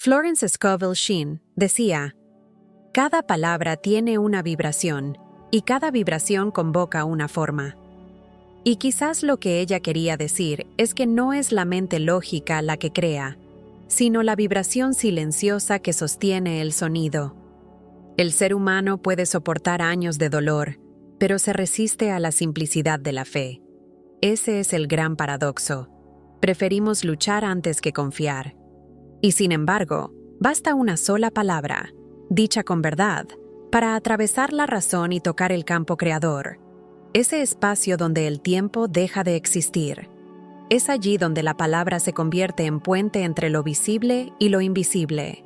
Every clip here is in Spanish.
Florence Scovel Shinn decía, cada palabra tiene una vibración, y cada vibración convoca una forma. Y quizás lo que ella quería decir es que no es la mente lógica la que crea, sino la vibración silenciosa que sostiene el sonido. El ser humano puede soportar años de dolor, pero se resiste a la simplicidad de la fe. Ese es el gran paradoxo. Preferimos luchar antes que confiar. Y sin embargo, basta una sola palabra, dicha con verdad, para atravesar la razón y tocar el campo creador. Ese espacio donde el tiempo deja de existir. Es allí donde la palabra se convierte en puente entre lo visible y lo invisible.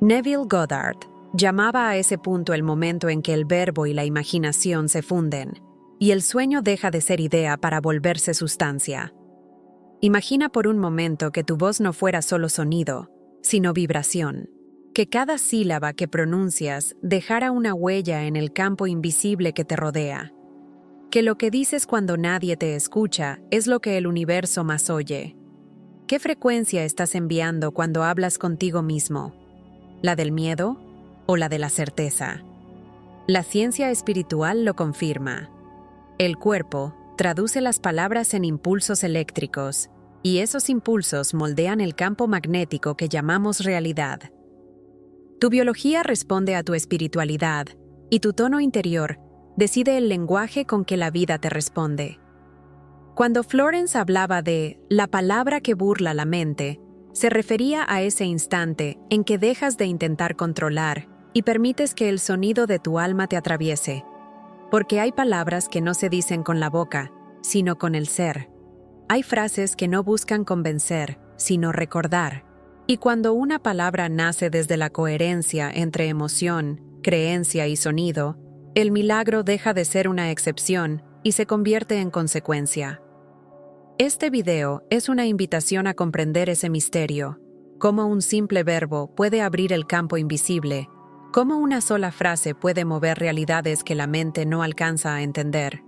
Neville Goddard llamaba a ese punto el momento en que el verbo y la imaginación se funden, y el sueño deja de ser idea para volverse sustancia. Imagina por un momento que tu voz no fuera solo sonido, sino vibración. Que cada sílaba que pronuncias dejara una huella en el campo invisible que te rodea. Que lo que dices cuando nadie te escucha es lo que el universo más oye. ¿Qué frecuencia estás enviando cuando hablas contigo mismo? ¿La del miedo o la de la certeza? La ciencia espiritual lo confirma. El cuerpo traduce las palabras en impulsos eléctricos, y esos impulsos moldean el campo magnético que llamamos realidad. Tu biología responde a tu espiritualidad, y tu tono interior decide el lenguaje con que la vida te responde. Cuando Florence hablaba de la palabra que burla la mente, se refería a ese instante en que dejas de intentar controlar y permites que el sonido de tu alma te atraviese. Porque hay palabras que no se dicen con la boca, sino con el ser. Hay frases que no buscan convencer, sino recordar. Y cuando una palabra nace desde la coherencia entre emoción, creencia y sonido, el milagro deja de ser una excepción y se convierte en consecuencia. Este video es una invitación a comprender ese misterio, cómo un simple verbo puede abrir el campo invisible, cómo una sola frase puede mover realidades que la mente no alcanza a entender.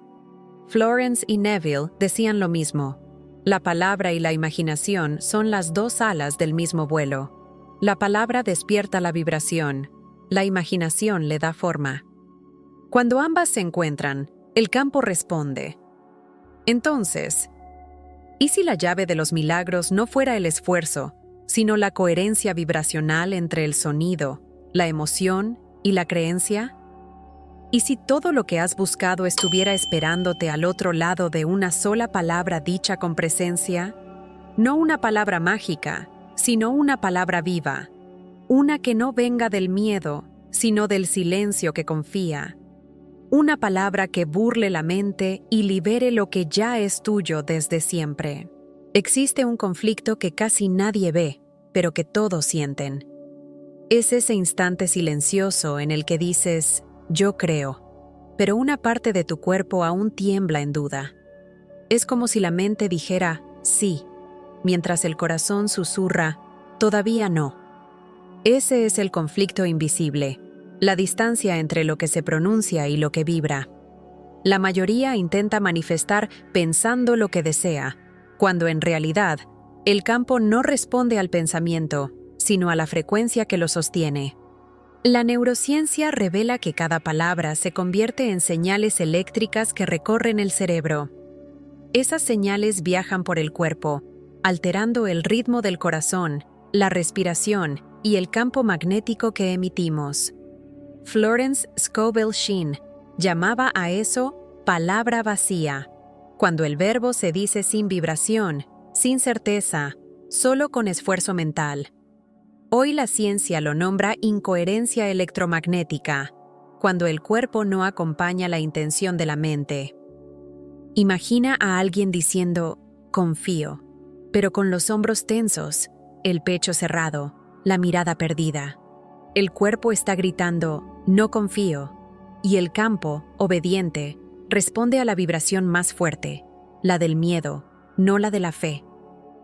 Florence y Neville decían lo mismo. La palabra y la imaginación son las dos alas del mismo vuelo. La palabra despierta la vibración, la imaginación le da forma. Cuando ambas se encuentran, el campo responde. Entonces, ¿y si la llave de los milagros no fuera el esfuerzo, sino la coherencia vibracional entre el sonido, la emoción y la creencia? ¿Y si todo lo que has buscado estuviera esperándote al otro lado de una sola palabra dicha con presencia? No una palabra mágica, sino una palabra viva. Una que no venga del miedo, sino del silencio que confía. Una palabra que burle la mente y libere lo que ya es tuyo desde siempre. Existe un conflicto que casi nadie ve, pero que todos sienten. Es ese instante silencioso en el que dices, yo creo, pero una parte de tu cuerpo aún tiembla en duda. Es como si la mente dijera, sí, mientras el corazón susurra, todavía no. Ese es el conflicto invisible, la distancia entre lo que se pronuncia y lo que vibra. La mayoría intenta manifestar pensando lo que desea, cuando en realidad el campo no responde al pensamiento, sino a la frecuencia que lo sostiene. La neurociencia revela que cada palabra se convierte en señales eléctricas que recorren el cerebro. Esas señales viajan por el cuerpo, alterando el ritmo del corazón, la respiración y el campo magnético que emitimos. Florence Scovel Shinn llamaba a eso palabra vacía, cuando el verbo se dice sin vibración, sin certeza, solo con esfuerzo mental. Hoy la ciencia lo nombra incoherencia electromagnética, cuando el cuerpo no acompaña la intención de la mente. Imagina a alguien diciendo, confío, pero con los hombros tensos, el pecho cerrado, la mirada perdida. El cuerpo está gritando, no confío, y el campo, obediente, responde a la vibración más fuerte, la del miedo, no la de la fe.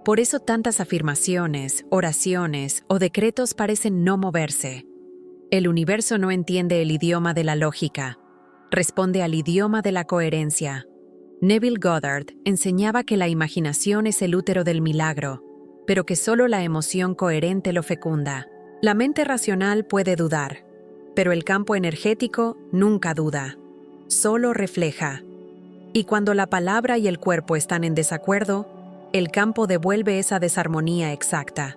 Por eso tantas afirmaciones, oraciones o decretos parecen no moverse. El universo no entiende el idioma de la lógica, responde al idioma de la coherencia. Neville Goddard enseñaba que la imaginación es el útero del milagro. pero que solo la emoción coherente lo fecunda. La mente racional puede dudar, pero el campo energético nunca duda, solo refleja. Y cuando la palabra y el cuerpo están en desacuerdo, el campo devuelve esa desarmonía exacta.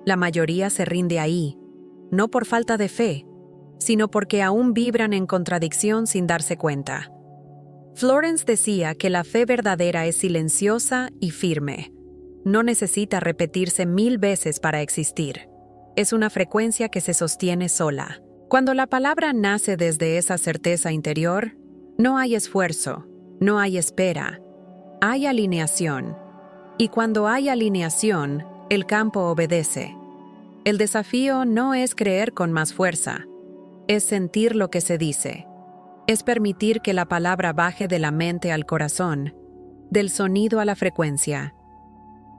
La mayoría se rinde ahí, no por falta de fe, sino porque aún vibran en contradicción sin darse cuenta. Florence decía que la fe verdadera es silenciosa y firme. No necesita repetirse 1000 veces para existir. Es una frecuencia que se sostiene sola. Cuando la palabra nace desde esa certeza interior, no hay esfuerzo, no hay espera, hay alineación. Y cuando hay alineación, el campo obedece. El desafío no es creer con más fuerza, es sentir lo que se dice. Es permitir que la palabra baje de la mente al corazón, del sonido a la frecuencia.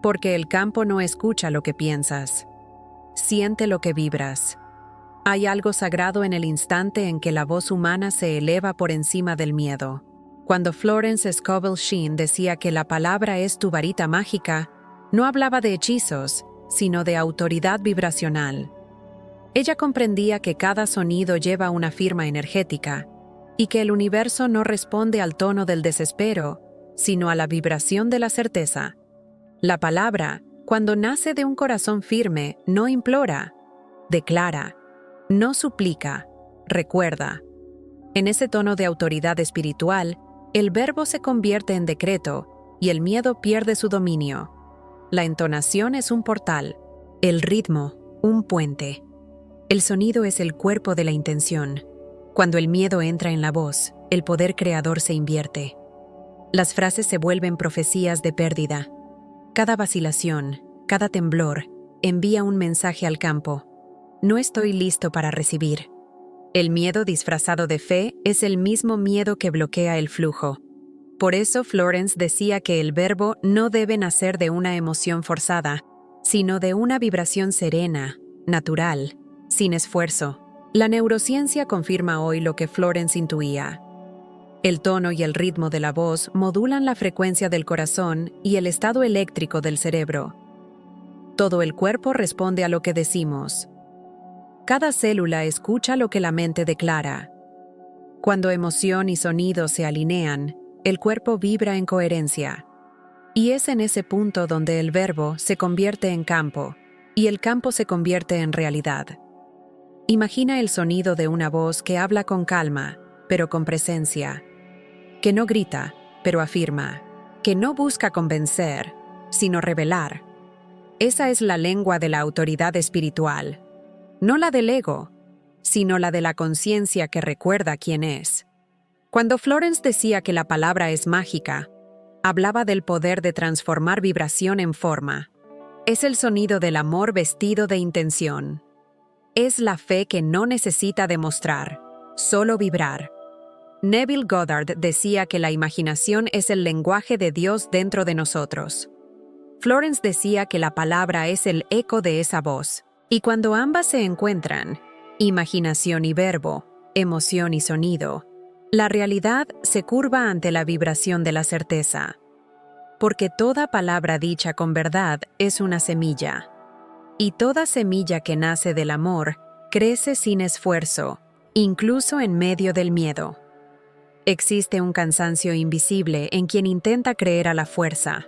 Porque el campo no escucha lo que piensas, siente lo que vibras. Hay algo sagrado en el instante en que la voz humana se eleva por encima del miedo. Cuando Florence Scovel Sheen decía que la palabra es tu varita mágica, no hablaba de hechizos, sino de autoridad vibracional. Ella comprendía que cada sonido lleva una firma energética y que el universo no responde al tono del desespero, sino a la vibración de la certeza. La palabra, cuando nace de un corazón firme, no implora, declara, no suplica, recuerda. En ese tono de autoridad espiritual, el verbo se convierte en decreto y el miedo pierde su dominio. La entonación es un portal, el ritmo, un puente. El sonido es el cuerpo de la intención. Cuando el miedo entra en la voz, el poder creador se invierte. Las frases se vuelven profecías de pérdida. Cada vacilación, cada temblor, envía un mensaje al campo. No estoy listo para recibir. El miedo disfrazado de fe es el mismo miedo que bloquea el flujo. Por eso Florence decía que el verbo no debe nacer de una emoción forzada, sino de una vibración serena, natural, sin esfuerzo. La neurociencia confirma hoy lo que Florence intuía. El tono y el ritmo de la voz modulan la frecuencia del corazón y el estado eléctrico del cerebro. Todo el cuerpo responde a lo que decimos. Cada célula escucha lo que la mente declara. Cuando emoción y sonido se alinean, el cuerpo vibra en coherencia. Y es en ese punto donde el verbo se convierte en campo, y el campo se convierte en realidad. Imagina el sonido de una voz que habla con calma, pero con presencia, que no grita, pero afirma, que no busca convencer, sino revelar. Esa es la lengua de la autoridad espiritual. No la del ego, sino la de la conciencia que recuerda quién es. Cuando Florence decía que la palabra es mágica, hablaba del poder de transformar vibración en forma. Es el sonido del amor vestido de intención. Es la fe que no necesita demostrar, solo vibrar. Neville Goddard decía que la imaginación es el lenguaje de Dios dentro de nosotros. Florence decía que la palabra es el eco de esa voz. Y cuando ambas se encuentran, imaginación y verbo, emoción y sonido, la realidad se curva ante la vibración de la certeza. Porque toda palabra dicha con verdad es una semilla. Y toda semilla que nace del amor crece sin esfuerzo, incluso en medio del miedo. Existe un cansancio invisible en quien intenta creer a la fuerza.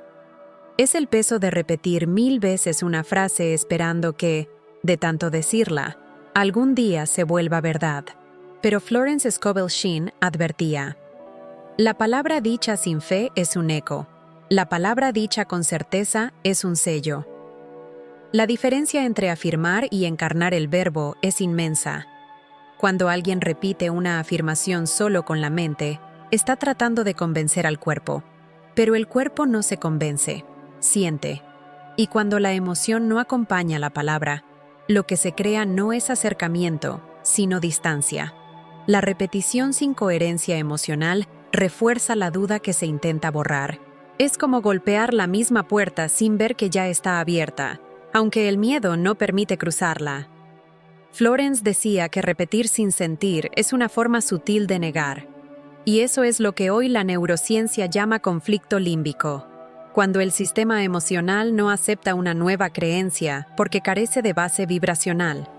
Es el peso de repetir 1000 veces una frase esperando que, de tanto decirla, algún día se vuelva verdad. Pero Florence Scovel Sheen advertía: la palabra dicha sin fe es un eco. La palabra dicha con certeza es un sello. La diferencia entre afirmar y encarnar el verbo es inmensa. Cuando alguien repite una afirmación solo con la mente, está tratando de convencer al cuerpo. Pero el cuerpo no se convence, siente. Y cuando la emoción no acompaña la palabra, lo que se crea no es acercamiento, sino distancia. La repetición sin coherencia emocional refuerza la duda que se intenta borrar. Es como golpear la misma puerta sin ver que ya está abierta, aunque el miedo no permite cruzarla. Florence decía que repetir sin sentir es una forma sutil de negar. Y eso es lo que hoy la neurociencia llama conflicto límbico. Cuando el sistema emocional no acepta una nueva creencia porque carece de base vibracional.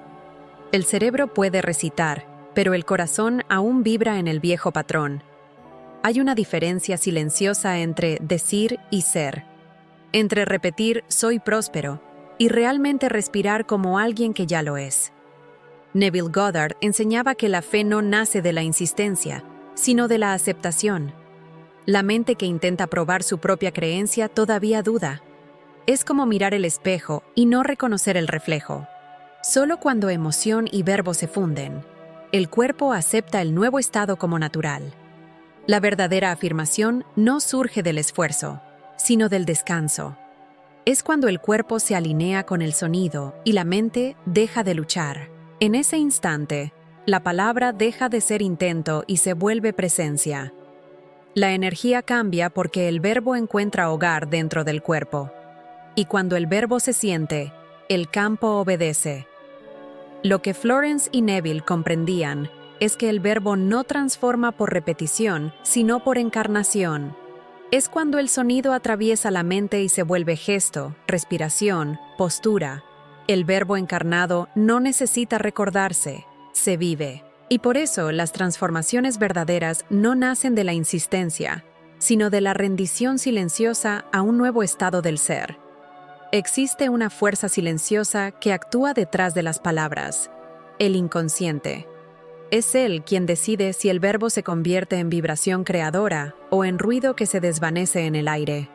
El cerebro puede recitar, pero el corazón aún vibra en el viejo patrón. Hay una diferencia silenciosa entre decir y ser, entre repetir «soy próspero» y realmente respirar como alguien que ya lo es. Neville Goddard enseñaba que la fe no nace de la insistencia, sino de la aceptación. La mente que intenta probar su propia creencia todavía duda. Es como mirar el espejo y no reconocer el reflejo. Solo cuando emoción y verbo se funden, el cuerpo acepta el nuevo estado como natural. La verdadera afirmación no surge del esfuerzo, sino del descanso. Es cuando el cuerpo se alinea con el sonido y la mente deja de luchar. En ese instante, la palabra deja de ser intento y se vuelve presencia. La energía cambia porque el verbo encuentra hogar dentro del cuerpo. Y cuando el verbo se siente, el campo obedece. Lo que Florence y Neville comprendían es que el verbo no transforma por repetición, sino por encarnación. Es cuando el sonido atraviesa la mente y se vuelve gesto, respiración, postura. El verbo encarnado no necesita recordarse, se vive. Y por eso las transformaciones verdaderas no nacen de la insistencia, sino de la rendición silenciosa a un nuevo estado del ser. Existe una fuerza silenciosa que actúa detrás de las palabras, el inconsciente. Es él quien decide si el verbo se convierte en vibración creadora o en ruido que se desvanece en el aire.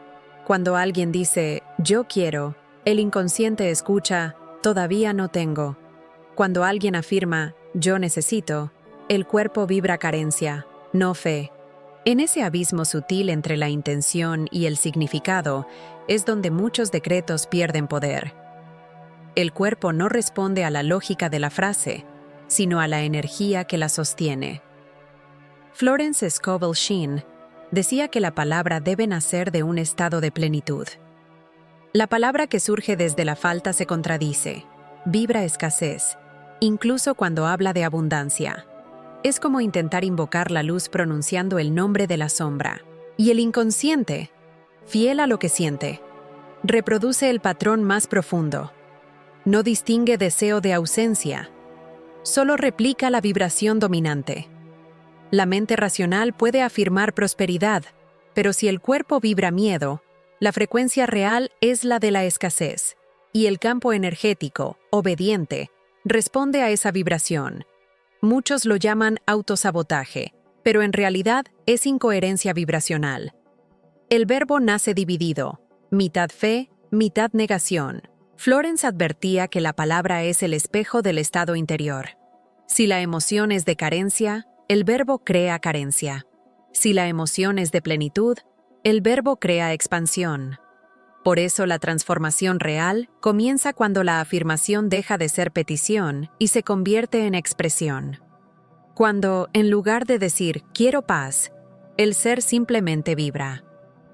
Cuando alguien dice, yo quiero, el inconsciente escucha, todavía no tengo. Cuando alguien afirma, yo necesito, el cuerpo vibra carencia, no fe. En ese abismo sutil entre la intención y el significado es donde muchos decretos pierden poder. El cuerpo no responde a la lógica de la frase, sino a la energía que la sostiene. Florence Scovel Shinn decía que la palabra debe nacer de un estado de plenitud. La palabra que surge desde la falta se contradice, vibra escasez, incluso cuando habla de abundancia. Es como intentar invocar la luz pronunciando el nombre de la sombra. Y el inconsciente, fiel a lo que siente, reproduce el patrón más profundo. No distingue deseo de ausencia, solo replica la vibración dominante. La mente racional puede afirmar prosperidad, pero si el cuerpo vibra miedo, la frecuencia real es la de la escasez, y el campo energético, obediente, responde a esa vibración. Muchos lo llaman autosabotaje, pero en realidad es incoherencia vibracional. El verbo nace dividido, mitad fe, mitad negación. Florence advertía que la palabra es el espejo del estado interior. Si la emoción es de carencia, el verbo crea carencia. Si la emoción es de plenitud, el verbo crea expansión. Por eso la transformación real comienza cuando la afirmación deja de ser petición y se convierte en expresión. Cuando, en lugar de decir «quiero paz», el ser simplemente vibra.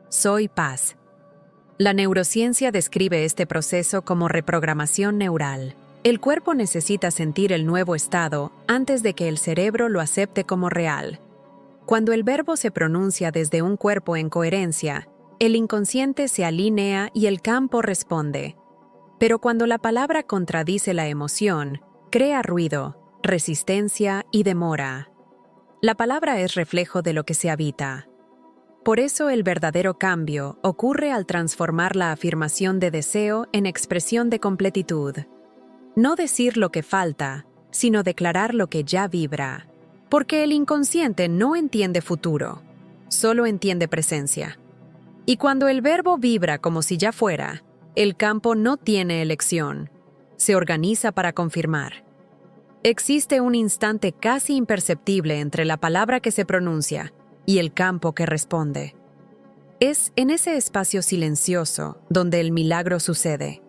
«Soy paz». La neurociencia describe este proceso como reprogramación neural. El cuerpo necesita sentir el nuevo estado antes de que el cerebro lo acepte como real. Cuando el verbo se pronuncia desde un cuerpo en coherencia, el inconsciente se alinea y el campo responde. Pero cuando la palabra contradice la emoción, crea ruido, resistencia y demora. La palabra es reflejo de lo que se habita. Por eso el verdadero cambio ocurre al transformar la afirmación de deseo en expresión de completitud. No decir lo que falta, sino declarar lo que ya vibra. Porque el inconsciente no entiende futuro, solo entiende presencia. Y cuando el verbo vibra como si ya fuera, el campo no tiene elección, se organiza para confirmar. Existe un instante casi imperceptible entre la palabra que se pronuncia y el campo que responde. Es en ese espacio silencioso donde el milagro sucede.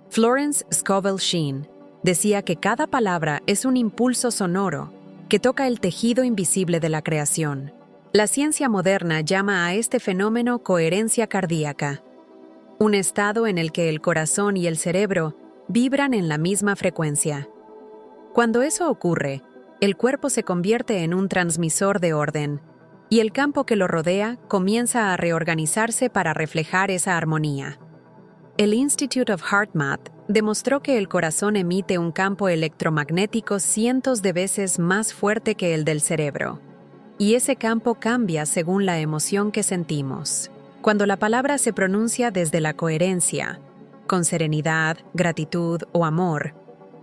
Florence Scovel Shinn decía que cada palabra es un impulso sonoro que toca el tejido invisible de la creación. La ciencia moderna llama a este fenómeno coherencia cardíaca, un estado en el que el corazón y el cerebro vibran en la misma frecuencia. Cuando eso ocurre, el cuerpo se convierte en un transmisor de orden, y el campo que lo rodea comienza a reorganizarse para reflejar esa armonía. El Institute of HeartMath demostró que el corazón emite un campo electromagnético cientos de veces más fuerte que el del cerebro, y ese campo cambia según la emoción que sentimos. Cuando la palabra se pronuncia desde la coherencia, con serenidad, gratitud o amor,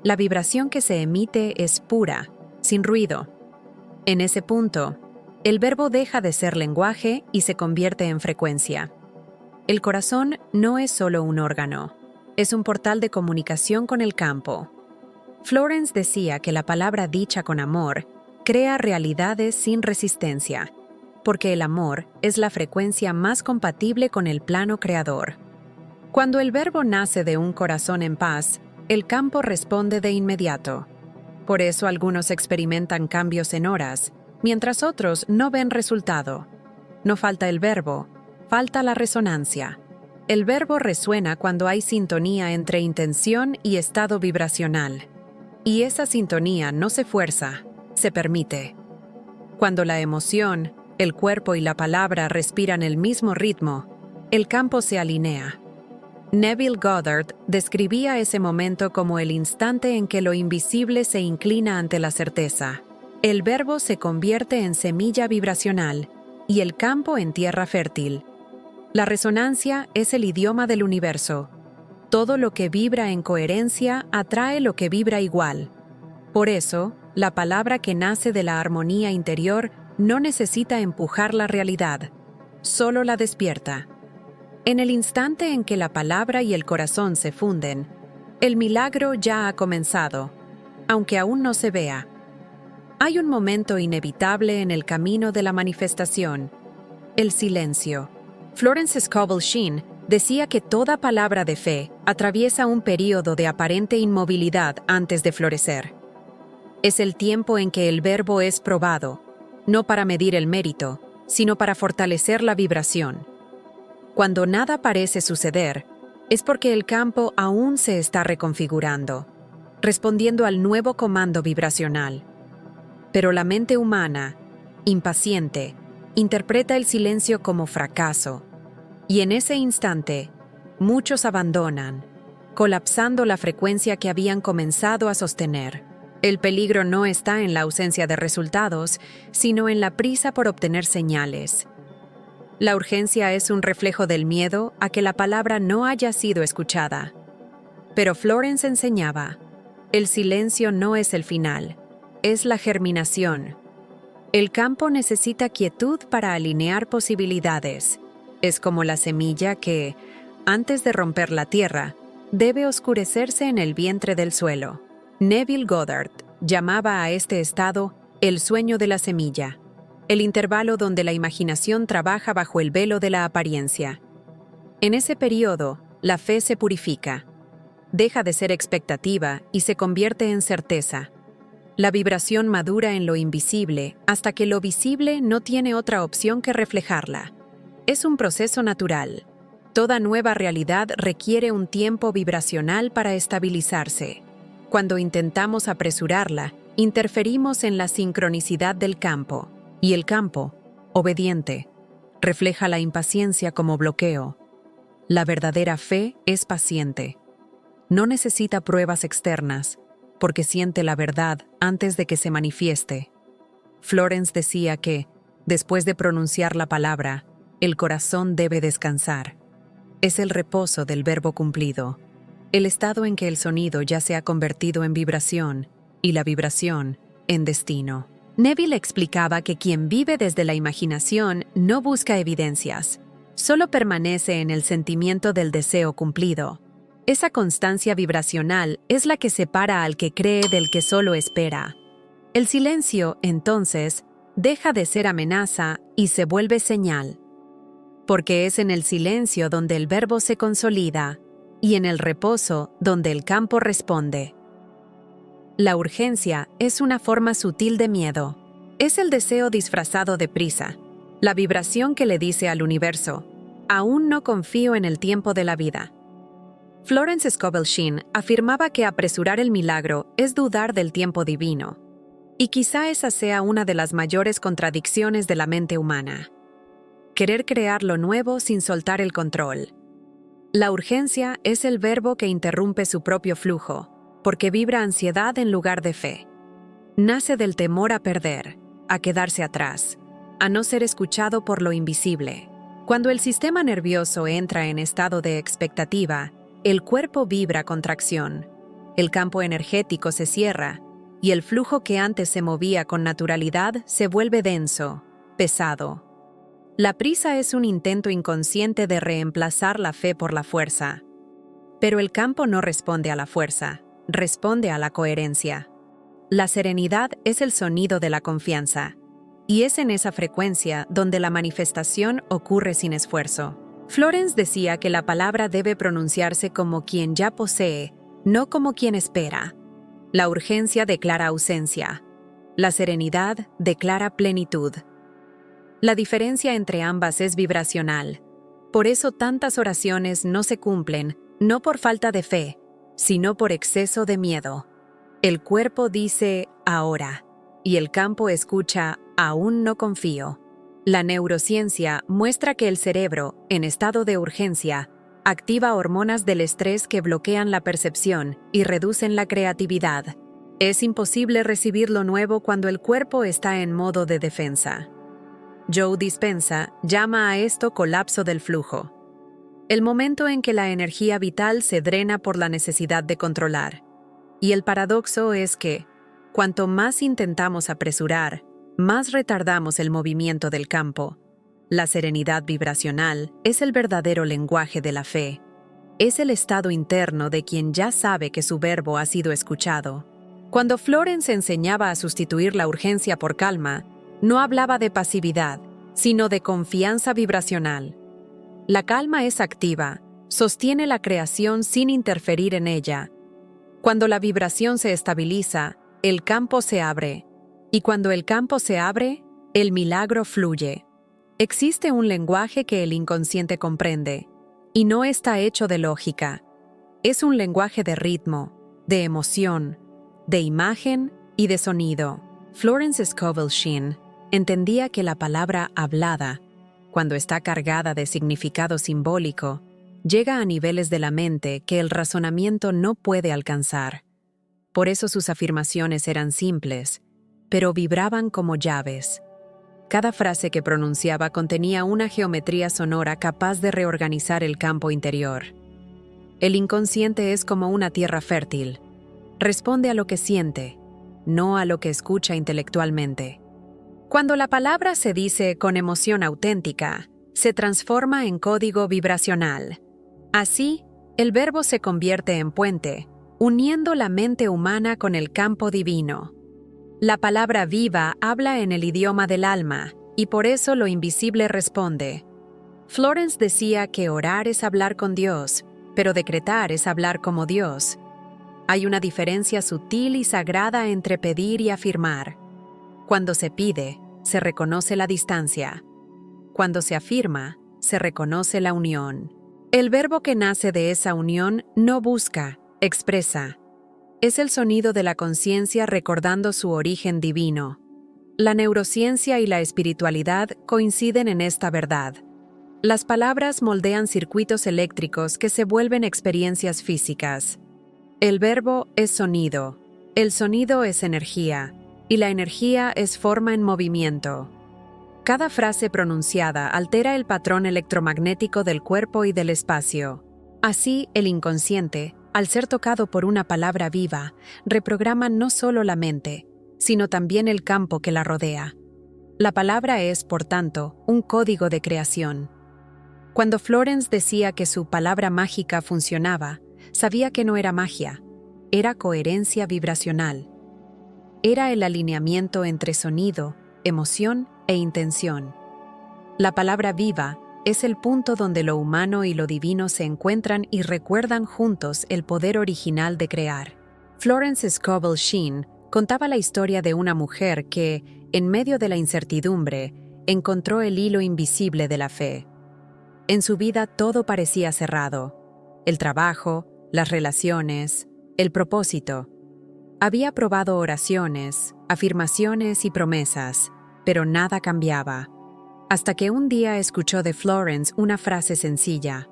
la vibración que se emite es pura, sin ruido. En ese punto, el verbo deja de ser lenguaje y se convierte en frecuencia. El corazón no es solo un órgano, es un portal de comunicación con el campo. Florence decía que la palabra dicha con amor crea realidades sin resistencia, porque el amor es la frecuencia más compatible con el plano creador. Cuando el verbo nace de un corazón en paz, el campo responde de inmediato. Por eso algunos experimentan cambios en horas, mientras otros no ven resultado. No falta el verbo, falta la resonancia. El verbo resuena cuando hay sintonía entre intención y estado vibracional. Y esa sintonía no se fuerza, se permite. Cuando la emoción, el cuerpo y la palabra respiran el mismo ritmo, el campo se alinea. Neville Goddard describía ese momento como el instante en que lo invisible se inclina ante la certeza. El verbo se convierte en semilla vibracional y el campo en tierra fértil. La resonancia es el idioma del universo. Todo lo que vibra en coherencia atrae lo que vibra igual. Por eso, la palabra que nace de la armonía interior no necesita empujar la realidad, solo la despierta. En el instante en que la palabra y el corazón se funden, el milagro ya ha comenzado, aunque aún no se vea. Hay un momento inevitable en el camino de la manifestación: el silencio. Florence Scovel Shinn decía que toda palabra de fe atraviesa un período de aparente inmovilidad antes de florecer. Es el tiempo en que el verbo es probado, no para medir el mérito, sino para fortalecer la vibración. Cuando nada parece suceder, es porque el campo aún se está reconfigurando, respondiendo al nuevo comando vibracional. Pero la mente humana, impaciente, interpreta el silencio como fracaso, y en ese instante, muchos abandonan, colapsando la frecuencia que habían comenzado a sostener. El peligro no está en la ausencia de resultados, sino en la prisa por obtener señales. La urgencia es un reflejo del miedo a que la palabra no haya sido escuchada. Pero Florence enseñaba: el silencio no es el final, es la germinación. El campo necesita quietud para alinear posibilidades. Es como la semilla que, antes de romper la tierra, debe oscurecerse en el vientre del suelo. Neville Goddard llamaba a este estado el sueño de la semilla, el intervalo donde la imaginación trabaja bajo el velo de la apariencia. En ese periodo, la fe se purifica, deja de ser expectativa y se convierte en certeza. La vibración madura en lo invisible hasta que lo visible no tiene otra opción que reflejarla. Es un proceso natural. Toda nueva realidad requiere un tiempo vibracional para estabilizarse. Cuando intentamos apresurarla, interferimos en la sincronicidad del campo, y el campo, obediente, refleja la impaciencia como bloqueo. La verdadera fe es paciente. No necesita pruebas externas, porque siente la verdad antes de que se manifieste. Florence decía que, después de pronunciar la palabra, el corazón debe descansar. Es el reposo del verbo cumplido, el estado en que el sonido ya se ha convertido en vibración y la vibración en destino. Neville explicaba que quien vive desde la imaginación no busca evidencias, solo permanece en el sentimiento del deseo cumplido. Esa constancia vibracional es la que separa al que cree del que solo espera. El silencio, entonces, deja de ser amenaza y se vuelve señal. Porque es en el silencio donde el verbo se consolida y en el reposo donde el campo responde. La urgencia es una forma sutil de miedo. Es el deseo disfrazado de prisa, la vibración que le dice al universo: aún no confío en el tiempo de la vida. Florence Scovel Shinn afirmaba que apresurar el milagro es dudar del tiempo divino. Y quizá esa sea una de las mayores contradicciones de la mente humana. Querer crear lo nuevo sin soltar el control. La urgencia es el verbo que interrumpe su propio flujo, porque vibra ansiedad en lugar de fe. Nace del temor a perder, a quedarse atrás, a no ser escuchado por lo invisible. Cuando el sistema nervioso entra en estado de expectativa, el cuerpo vibra contracción, el campo energético se cierra, y el flujo que antes se movía con naturalidad se vuelve denso, pesado. La prisa es un intento inconsciente de reemplazar la fe por la fuerza. Pero el campo no responde a la fuerza, responde a la coherencia. La serenidad es el sonido de la confianza, y es en esa frecuencia donde la manifestación ocurre sin esfuerzo. Florence decía que la palabra debe pronunciarse como quien ya posee, no como quien espera. La urgencia declara ausencia. La serenidad declara plenitud. La diferencia entre ambas es vibracional. Por eso tantas oraciones no se cumplen, no por falta de fe, sino por exceso de miedo. El cuerpo dice ahora, y el campo escucha aún no confío. La neurociencia muestra que el cerebro, en estado de urgencia, activa hormonas del estrés que bloquean la percepción y reducen la creatividad. Es imposible recibir lo nuevo cuando el cuerpo está en modo de defensa. Joe Dispenza llama a esto colapso del flujo. El momento en que la energía vital se drena por la necesidad de controlar. Y el paradoxo es que, cuanto más intentamos apresurar, más retardamos el movimiento del campo. La serenidad vibracional es el verdadero lenguaje de la fe. Es el estado interno de quien ya sabe que su verbo ha sido escuchado. Cuando Florence enseñaba a sustituir la urgencia por calma, no hablaba de pasividad, sino de confianza vibracional. La calma es activa, sostiene la creación sin interferir en ella. Cuando la vibración se estabiliza, el campo se abre, y cuando el campo se abre, el milagro fluye. Existe un lenguaje que el inconsciente comprende, y no está hecho de lógica. Es un lenguaje de ritmo, de emoción, de imagen y de sonido. Florence Scovel Shinn entendía que la palabra hablada, cuando está cargada de significado simbólico, llega a niveles de la mente que el razonamiento no puede alcanzar. Por eso sus afirmaciones eran simples, pero vibraban como llaves. Cada frase que pronunciaba contenía una geometría sonora capaz de reorganizar el campo interior. El inconsciente es como una tierra fértil. Responde a lo que siente, no a lo que escucha intelectualmente. Cuando la palabra se dice con emoción auténtica, se transforma en código vibracional. Así, el verbo se convierte en puente, uniendo la mente humana con el campo divino. La palabra viva habla en el idioma del alma, y por eso lo invisible responde. Florence decía que orar es hablar con Dios, pero decretar es hablar como Dios. Hay una diferencia sutil y sagrada entre pedir y afirmar. Cuando se pide, se reconoce la distancia. Cuando se afirma, se reconoce la unión. El verbo que nace de esa unión no busca, expresa. Es el sonido de la conciencia recordando su origen divino. La neurociencia y la espiritualidad coinciden en esta verdad. Las palabras moldean circuitos eléctricos que se vuelven experiencias físicas. El verbo es sonido, el sonido es energía, y la energía es forma en movimiento. Cada frase pronunciada altera el patrón electromagnético del cuerpo y del espacio. Así, el inconsciente, al ser tocado por una palabra viva, reprograma no solo la mente, sino también el campo que la rodea. La palabra es, por tanto, un código de creación. Cuando Florence decía que su palabra mágica funcionaba, sabía que no era magia, era coherencia vibracional. Era el alineamiento entre sonido, emoción e intención. La palabra viva es el punto donde lo humano y lo divino se encuentran y recuerdan juntos el poder original de crear. Florence Scovel Shinn contaba la historia de una mujer que, en medio de la incertidumbre, encontró el hilo invisible de la fe. En su vida todo parecía cerrado: el trabajo, las relaciones, el propósito. Había probado oraciones, afirmaciones y promesas, pero nada cambiaba. Hasta que un día escuchó de Florence una frase sencilla: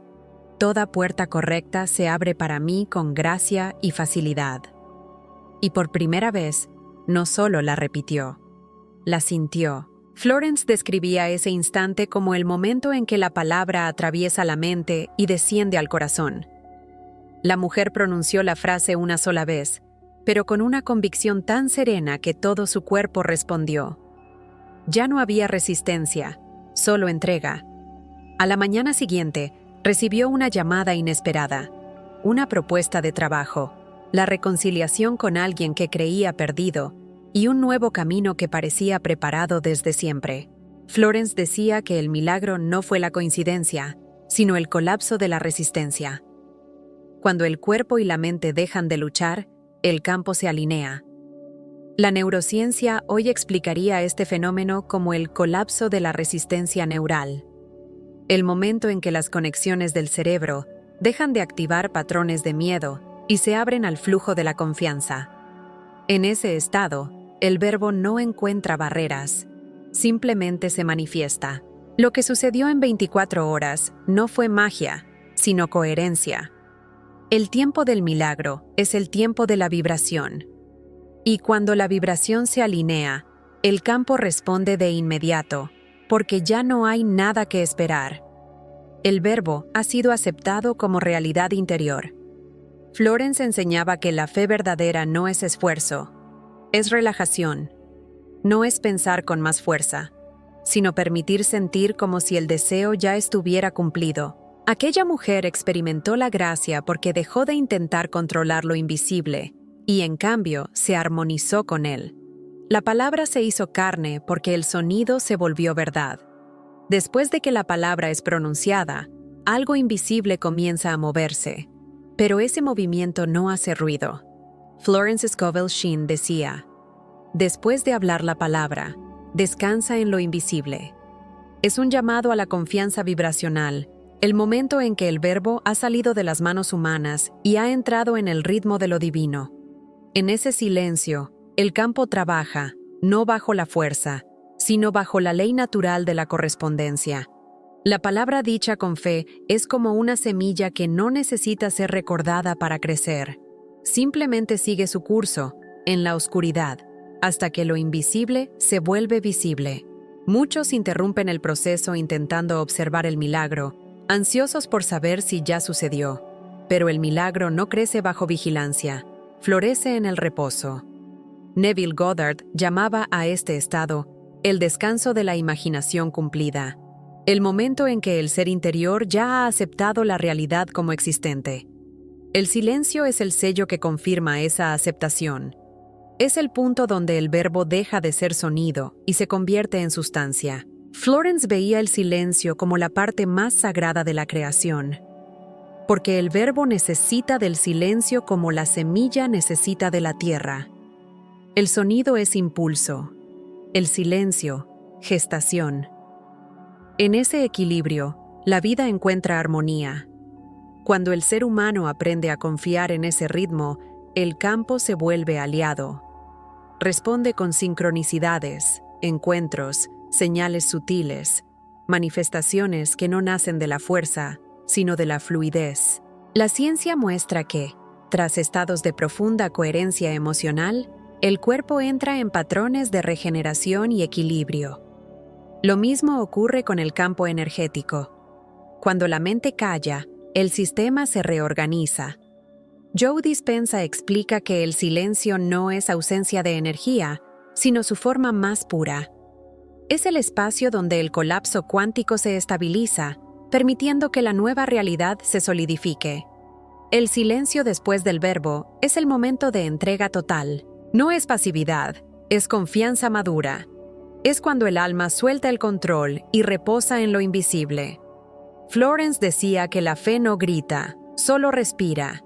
«Toda puerta correcta se abre para mí con gracia y facilidad». Y por primera vez, no solo la repitió, la sintió. Florence describía ese instante como el momento en que la palabra atraviesa la mente y desciende al corazón. La mujer pronunció la frase una sola vez, pero con una convicción tan serena que todo su cuerpo respondió. Ya no había resistencia, solo entrega. A la mañana siguiente, recibió una llamada inesperada, una propuesta de trabajo, la reconciliación con alguien que creía perdido y un nuevo camino que parecía preparado desde siempre. Florence decía que el milagro no fue la coincidencia, sino el colapso de la resistencia. Cuando el cuerpo y la mente dejan de luchar, el campo se alinea. La neurociencia hoy explicaría este fenómeno como el colapso de la resistencia neural, el momento en que las conexiones del cerebro dejan de activar patrones de miedo y se abren al flujo de la confianza. En ese estado, el verbo no encuentra barreras, simplemente se manifiesta. Lo que sucedió en 24 horas no fue magia, sino coherencia. El tiempo del milagro es el tiempo de la vibración. Y cuando la vibración se alinea, el campo responde de inmediato, porque ya no hay nada que esperar. El verbo ha sido aceptado como realidad interior. Florence enseñaba que la fe verdadera no es esfuerzo, es relajación. No es pensar con más fuerza, sino permitir sentir como si el deseo ya estuviera cumplido. Aquella mujer experimentó la gracia porque dejó de intentar controlar lo invisible y, en cambio, se armonizó con él. La palabra se hizo carne porque el sonido se volvió verdad. Después de que la palabra es pronunciada, algo invisible comienza a moverse, pero ese movimiento no hace ruido. Florence Scovel Shinn decía: «Después de hablar la palabra, descansa en lo invisible». Es un llamado a la confianza vibracional, el momento en que el verbo ha salido de las manos humanas y ha entrado en el ritmo de lo divino. En ese silencio, el campo trabaja, no bajo la fuerza, sino bajo la ley natural de la correspondencia. La palabra dicha con fe es como una semilla que no necesita ser recordada para crecer. Simplemente sigue su curso, en la oscuridad, hasta que lo invisible se vuelve visible. Muchos interrumpen el proceso intentando observar el milagro, ansiosos por saber si ya sucedió. Pero el milagro no crece bajo vigilancia, florece en el reposo. Neville Goddard llamaba a este estado el descanso de la imaginación cumplida, el momento en que el ser interior ya ha aceptado la realidad como existente. El silencio es el sello que confirma esa aceptación. Es el punto donde el verbo deja de ser sonido y se convierte en sustancia. Florence veía el silencio como la parte más sagrada de la creación, porque el verbo necesita del silencio como la semilla necesita de la tierra. El sonido es impulso, el silencio, gestación. En ese equilibrio, la vida encuentra armonía. Cuando el ser humano aprende a confiar en ese ritmo, el campo se vuelve aliado. Responde con sincronicidades, encuentros, señales sutiles, manifestaciones que no nacen de la fuerza, sino de la fluidez. La ciencia muestra que, tras estados de profunda coherencia emocional, el cuerpo entra en patrones de regeneración y equilibrio. Lo mismo ocurre con el campo energético. Cuando la mente calla, el sistema se reorganiza. Joe Dispenza explica que el silencio no es ausencia de energía, sino su forma más pura. Es el espacio donde el colapso cuántico se estabiliza, permitiendo que la nueva realidad se solidifique. El silencio después del verbo es el momento de entrega total. No es pasividad, es confianza madura. Es cuando el alma suelta el control y reposa en lo invisible. Florence decía que la fe no grita, solo respira.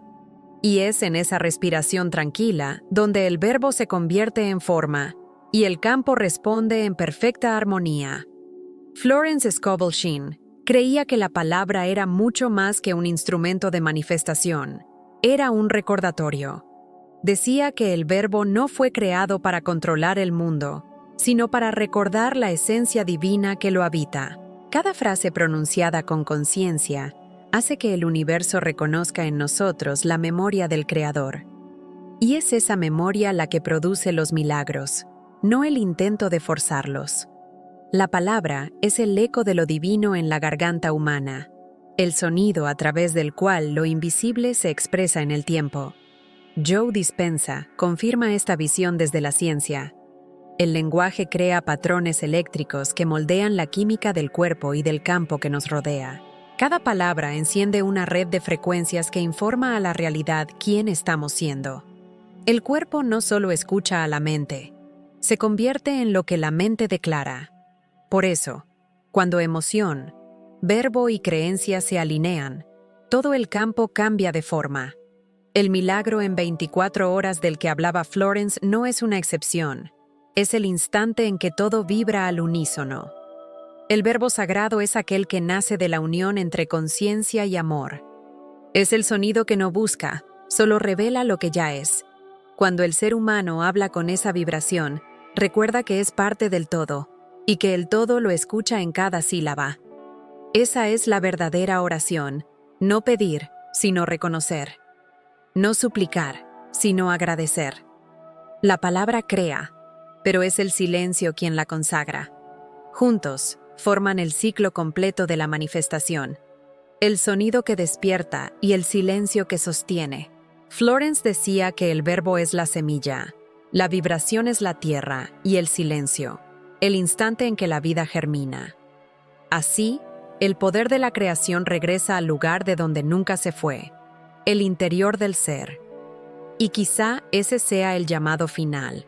Y es en esa respiración tranquila donde el verbo se convierte en forma y el campo responde en perfecta armonía. Florence Scovel Shinn creía que la palabra era mucho más que un instrumento de manifestación. Era un recordatorio. decía que el Verbo no fue creado para controlar el mundo, sino para recordar la esencia divina que lo habita. Cada frase pronunciada con conciencia hace que el universo reconozca en nosotros la memoria del Creador. Y es esa memoria la que produce los milagros, no el intento de forzarlos. La palabra es el eco de lo divino en la garganta humana, el sonido a través del cual lo invisible se expresa en el tiempo. Joe Dispenza confirma esta visión desde la ciencia. El lenguaje crea patrones eléctricos que moldean la química del cuerpo y del campo que nos rodea. Cada palabra enciende una red de frecuencias que informa a la realidad quién estamos siendo. El cuerpo no solo escucha a la mente, se convierte en lo que la mente declara. Por eso, cuando emoción, verbo y creencia se alinean, todo el campo cambia de forma. El milagro en 24 horas del que hablaba Florence no es una excepción. Es el instante en que todo vibra al unísono. El verbo sagrado es aquel que nace de la unión entre conciencia y amor. Es el sonido que no busca, solo revela lo que ya es. Cuando el ser humano habla con esa vibración, recuerda que es parte del todo, y que el todo lo escucha en cada sílaba. Esa es la verdadera oración, no pedir, sino reconocer. No suplicar, sino agradecer. La palabra crea, pero es el silencio quien la consagra. Juntos, forman el ciclo completo de la manifestación, el sonido que despierta y el silencio que sostiene. Florence decía que el verbo es la semilla, la vibración es la tierra y el silencio, el instante en que la vida germina. Así, el poder de la creación regresa al lugar de donde nunca se fue, el interior del ser. Y quizá ese sea el llamado final.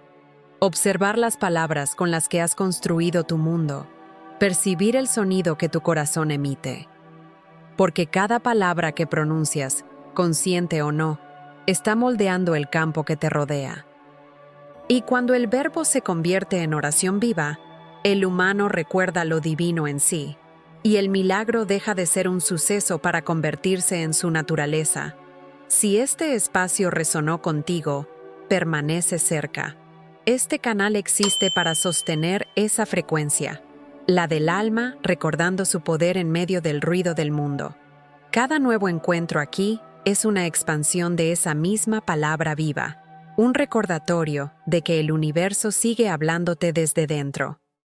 Observar las palabras con las que has construido tu mundo, percibir el sonido que tu corazón emite. Porque cada palabra que pronuncias, consciente o no, está moldeando el campo que te rodea. Y cuando el verbo se convierte en oración viva, el humano recuerda lo divino en sí, y el milagro deja de ser un suceso para convertirse en su naturaleza. Si este espacio resonó contigo, permanece cerca. Este canal existe para sostener esa frecuencia, la del alma recordando su poder en medio del ruido del mundo. Cada nuevo encuentro aquí es una expansión de esa misma palabra viva, un recordatorio de que el universo sigue hablándote desde dentro.